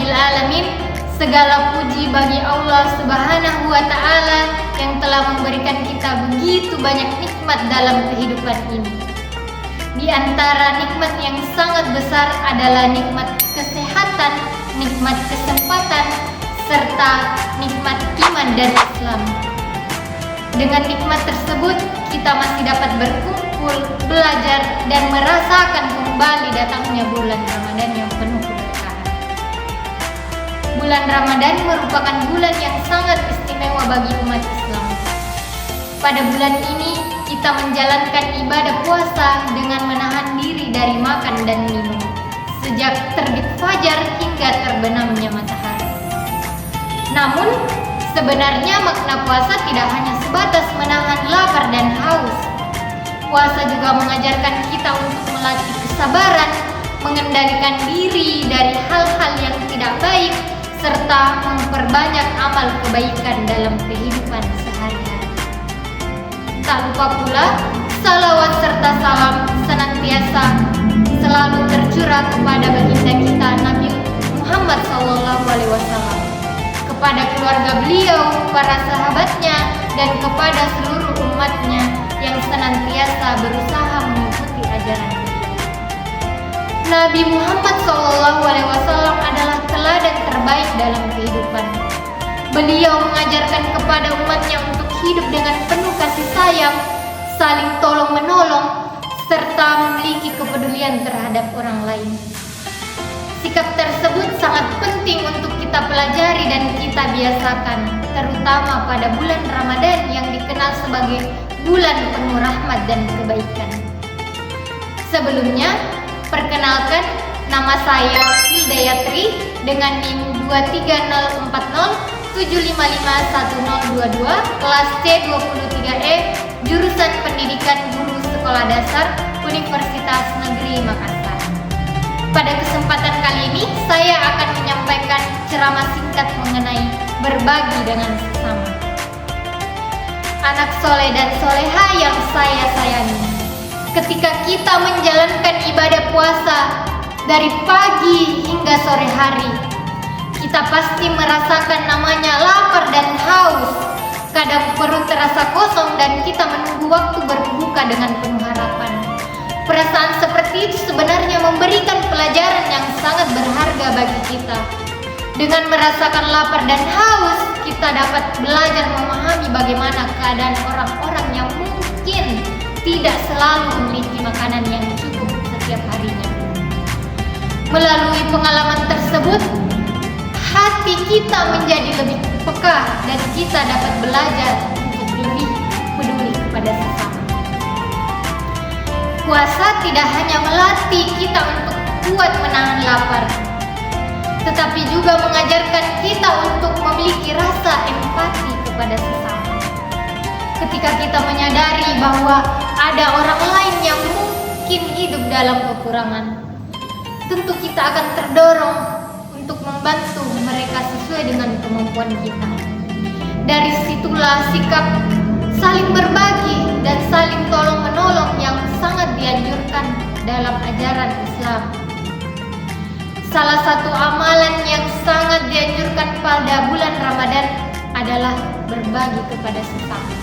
Rabbil Alamin. Segala puji bagi Allah Subhanahu wa Ta'ala yang telah memberikan kita begitu banyak nikmat dalam kehidupan ini. Di antara nikmat yang sangat besar adalah nikmat kesehatan, nikmat kesempatan, serta nikmat iman dan Islam. Dengan nikmat tersebut, kita masih dapat berkumpul, belajar, dan merasakan kembali datangnya bulan Ramadan yang penuh keberkahan. Bulan Ramadan merupakan bulan yang sangat istimewa bagi umat Islam. Pada bulan ini, kita menjalankan ibadah puasa dengan menahan diri dari makan dan minum sejak terbit fajar hingga terbenamnya matahari. Namun, sebenarnya makna puasa tidak hanya sebatas menahan lapar dan haus. Puasa juga mengajarkan kita untuk melatih kesabaran, mengendalikan diri dari hal-hal yang tidak baik, serta memperbanyak amal kebaikan dalam kehidupan sehari-hari. Tak lupa pula, salawat serta salam senantiasa selalu tercurah kepada baginda kita Nabi Muhammad SAW, kepada keluarga beliau, para sahabatnya, dan kepada seluruh umatnya yang senantiasa berusaha mengikuti ajaran beliau. Nabi Muhammad SAW adalah teladan terbaik dalam kehidupan. Beliau mengajarkan kepada umatnya untuk hidup dengan penuh kasih sayang, saling tolong-menolong, serta memiliki kepedulian terhadap orang lain. Sikap tersebut sangat penting untuk kita pelajari dan kita biasakan, terutama pada bulan Ramadan yang dikenal sebagai bulan penuh rahmat dan kebaikan. Sebelumnya, perkenalkan, nama saya Hildayatri dengan NIM 23040755122, kelas C23E, jurusan Pendidikan Guru Sekolah Dasar, Universitas Negeri Makassar. Pada kesempatan kali ini, saya akan menyampaikan ceramah singkat mengenai berbagi dengan sesama. Anak soleh dan soleha yang saya sayangi, ketika kita menjalankan ibadah puasa dari pagi hingga sore hari, kita pasti merasakan namanya lapar dan haus. Kadang perut terasa kosong dan kita menunggu waktu berbuka dengan penuh harapan. Perasaan seperti itu sebenarnya memberikan pelajaran yang sangat berharga bagi kita. Dengan merasakan lapar dan haus, kita dapat belajar memahami bagaimana keadaan orang-orang yang mungkin tidak selalu memiliki makanan yang cukup setiap harinya. Melalui pengalaman tersebut, hati kita menjadi lebih peka dan kita dapat belajar untuk lebih peduli kepada sesama. Puasa tidak hanya melatih kita untuk kuat menahan lapar, tetapi juga mengajarkan kita untuk memiliki rasa empati kepada sesama. Ketika kita menyadari bahwa ada orang lain yang mungkin hidup dalam kekurangan, tentu kita akan terdorong untuk membantu mereka sesuai dengan kemampuan kita. Dari situlah sikap saling berbagi dan saling tolong-menolong yang sangat dianjurkan dalam ajaran Islam. Salah satu amalan yang sangat dianjurkan pada bulan Ramadan adalah berbagi kepada sesama.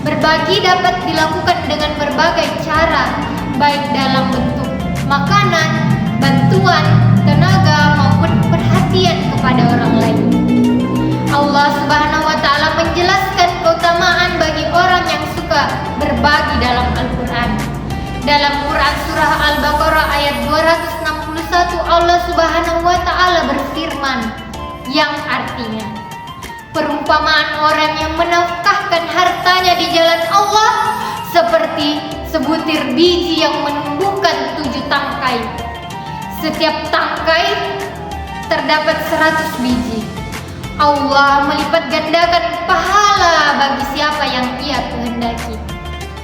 Berbagi dapat dilakukan dengan berbagai cara, baik dalam bentuk makanan, bantuan, tenaga, maupun perhatian kepada orang lain. Allah Subhanahu wa Ta'ala menjelaskan keutamaan bagi orang yang suka berbagi dalam Al-Quran. Dalam Quran Surah Al-Baqarah ayat 261, Allah Subhanahu wa Ta'ala berfirman, yang artinya, perumpamaan orang yang menafkahkan hartanya di jalan Allah seperti sebutir biji yang menumbuhkan 7 tangkai. Setiap tangkai terdapat 100 biji. Allah melipat gandakan pahala bagi siapa yang Ia kehendaki.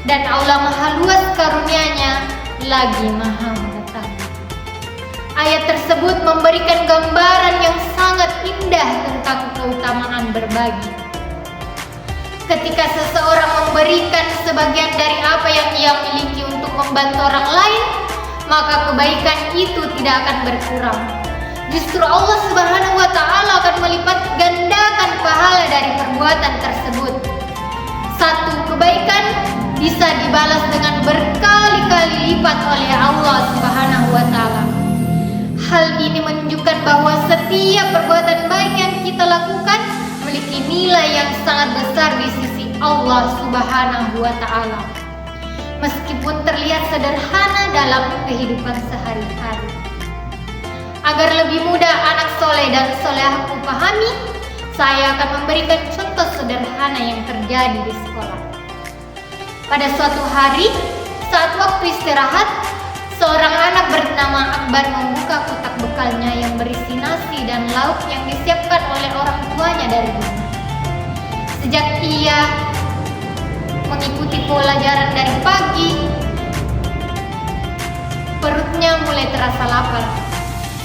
Dan Allah Maha luas karunia-Nya lagi Maha mengetahui. Ayat tersebut memberikan gambaran yang sangat indah tentang keutamaan berbagi. Ketika seseorang memberikan sebagian dari apa yang ia miliki untuk membantu orang lain, maka kebaikan itu tidak akan berkurang. Justru Allah Subhanahu wa Ta'ala akan melipat gandakan pahala dari perbuatan tersebut. Satu kebaikan bisa dibalas dengan berkali-kali lipat oleh Allah Subhanahu wa Ta'ala. Hal ini menunjukkan bahwa setiap perbuatan baik yang kita lakukan memiliki nilai yang sangat besar di sisi Allah Subhanahu wa Ta'ala, meskipun terlihat sederhana dalam kehidupan sehari-hari. Agar lebih mudah anak soleh dan solehahku pahami, saya akan memberikan contoh sederhana yang terjadi di sekolah. Pada suatu hari, saat waktu istirahat, seorang anak bernama Akbar membuka kotak bekalnya yang berisi nasi dan lauk yang disiapkan oleh orang tuanya dari rumah. Sejak ia mengikuti pelajaran dari pagi, perutnya mulai terasa lapar.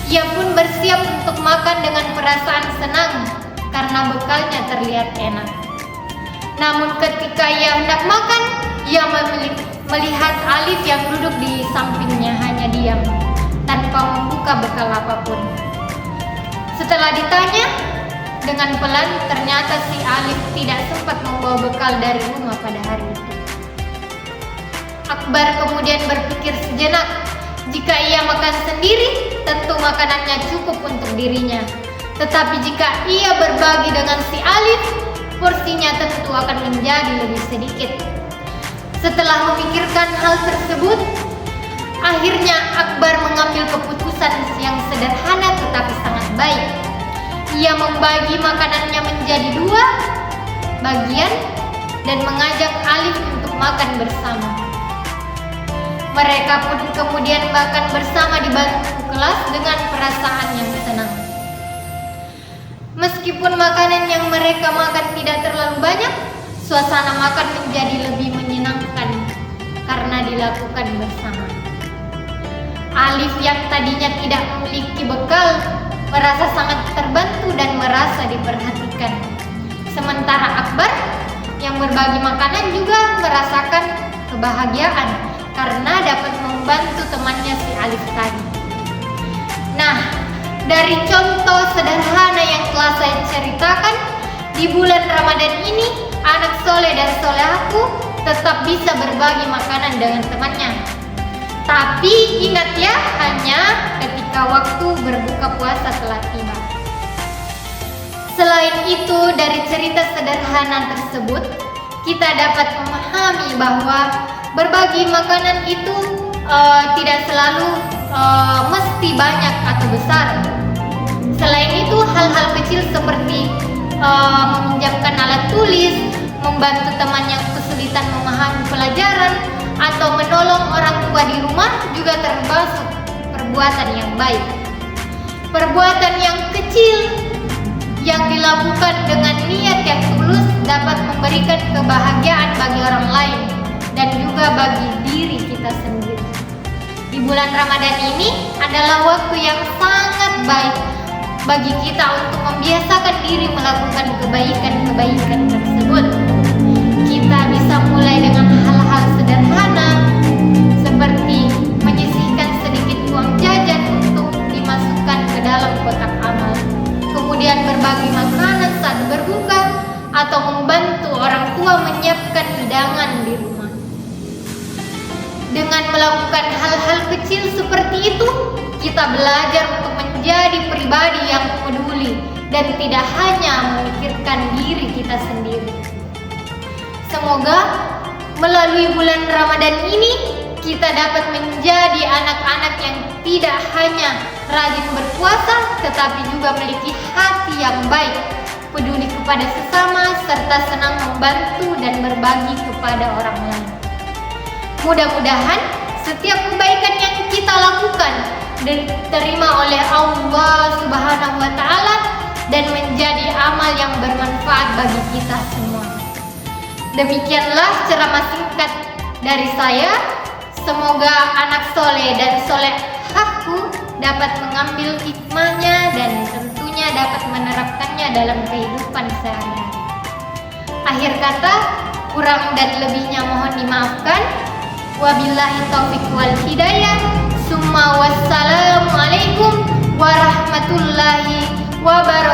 Ia pun bersiap untuk makan dengan perasaan senang karena bekalnya terlihat enak. Namun ketika ia hendak makan, ia melihat Alif yang duduk di sampingnya hanya diam, tanpa membuka bekal apapun. Setelah ditanya dengan pelan, ternyata si Alif tidak sempat membawa bekal dari rumah pada hari itu. Akbar kemudian berpikir sejenak. Jika ia makan sendiri, tentu makanannya cukup untuk dirinya. Tetapi jika ia berbagi dengan si Alif, porsinya tentu akan menjadi lebih sedikit. Setelah memikirkan hal tersebut, akhirnya Akbar mengambil keputusan yang sederhana tetapi sangat baik. Ia membagi makanannya menjadi 2 bagian dan mengajak Alif untuk makan bersama. Mereka pun kemudian makan bersama di bangku kelas dengan perasaan yang senang. Meskipun makanan yang mereka makan tidak terlalu banyak, suasana makan menjadi lebih menyenangkan karena dilakukan bersama. Alif yang tadinya tidak memiliki bekal merasa sangat terbantu dan merasa diperhatikan. Sementara Akbar yang berbagi makanan juga merasakan kebahagiaan karena dapat membantu temannya si Alif tadi. Nah, dari contoh sederhana yang telah saya ceritakan, di bulan Ramadan ini anak soleh dan solehahku tetap bisa berbagi makanan dengan temannya. Tapi ingat ya, hanya ketika waktu berbuka puasa telah tiba. Selain itu, dari cerita sederhana tersebut, kita dapat memahami bahwa berbagi makanan itu tidak selalu mesti banyak atau besar. Selain itu, hal-hal kecil seperti meminjamkan alat tulis, membantu teman yang kesulitan memahami pelajaran, atau menolong orang tua di rumah juga termasuk perbuatan yang baik. Perbuatan yang kecil yang dilakukan dengan niat yang tulus dapat memberikan kebahagiaan bagi orang lain dan juga bagi diri kita sendiri. Di bulan Ramadan ini adalah waktu yang sangat baik bagi kita untuk membiasakan diri melakukan kebaikan-kebaikan tersebut. Kita bisa mulai dengan hal-hal sederhana seperti menyisihkan sedikit uang jajan untuk dimasukkan ke dalam kotak amal, kemudian berbagi makanan saat berbuka, atau membantu orang tua menyiapkan hidangan di rumah. Dengan melakukan hal-hal kecil seperti itu, kita belajar untuk menjadi pribadi yang peduli dan tidak hanya memikirkan diri kita sendiri. Semoga melalui bulan Ramadan ini kita dapat menjadi anak-anak yang tidak hanya rajin berpuasa, tetapi juga memiliki hati yang baik, peduli kepada sesama, serta senang membantu dan berbagi kepada orang lain. Mudah-mudahan setiap kebaikan yang kita lakukan diterima oleh Allah Subhanahu wa Ta'ala dan menjadi amal yang bermanfaat bagi kita semua. Demikianlah ceramah singkat dari saya. Semoga anak soleh dan solehahku dapat mengambil hikmahnya dan tentunya dapat menerapkannya dalam kehidupan sehari-hari. Akhir kata, kurang dan lebihnya mohon dimaafkan. Wabillahi taufiq wal hidayah. Summa wassalamualaikum warahmatullahi warahmatullahi wabarakatuh.